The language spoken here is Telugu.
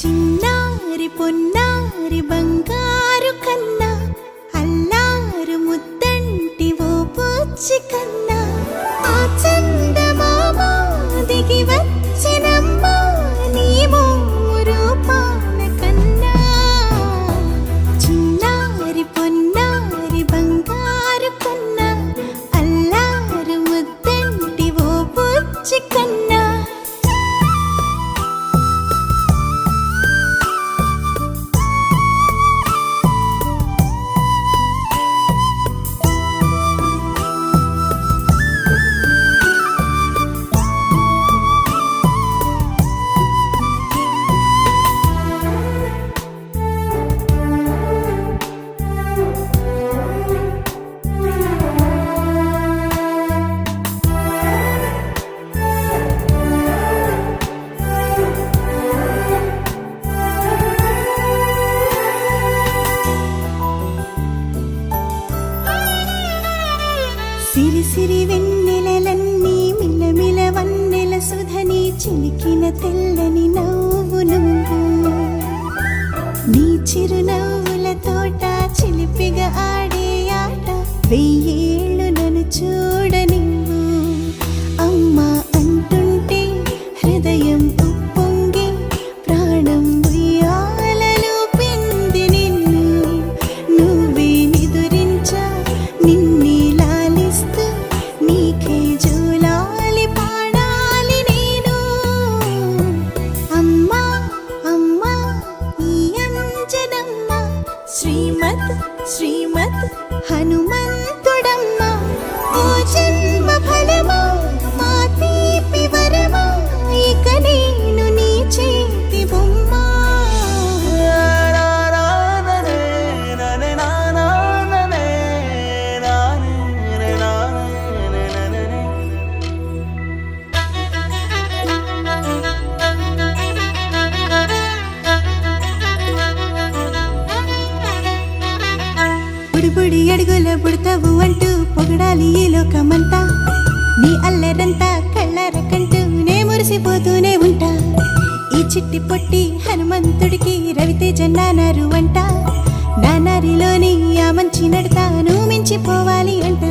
చిన్నారి పొన్నారి బంగారు కన్నా అల్లారు ముద్దంటి ఓ పూచి కన్నా ఆ చందమామ దిగి వచ్చినమ్మ నీ రూపాల కన్నా చిన్నారి పొన్నారి బంగారు కన్నా అల్లారు ముద్దంటి ఓ పూచి కన్నా సిరి సిరి వెన్నెలలన్నీ మిలమిల వన్నెల సుధని చిలికిన తెల్లని నవ్వు నువ్వు నీ చిరునవ్వుల తోట చిలిపిగా ఆడే ఆట వెయ్యేళ్ళు నన్ను చూడ నువ్వు అమ్మా అంటుంటే హృదయం ఉప్పొంగి ప్రాణం ఉయ్యాలలో పిండి నిన్ను నువ్వే నిదురించా నిన్నే నీకే జూలాలి పాడాలి నేను అమ్మా అమ్మా ఈ అంజనమ్మ శ్రీమత్ శ్రీమత్ హనుమంతుడమ్మ ఓ జన్మ ఫలమా మా తీపి వరమా ఇక నేను నీ చేతి బొమ్మ బుడి అడుగుల బుడతావు అంటూ పొగడాలి ఈ లోకమంతా నీ అల్లరంతా కళ్ళరకంటూ నే మురిసిపోతూనే ఉంటా ఈ చిట్టి పొట్టి హనుమంతుడికి రవితేజ నానారు అంట నానారిలోని ఆ మంచి నడతా నువ్వు మించిపోవాలి అంట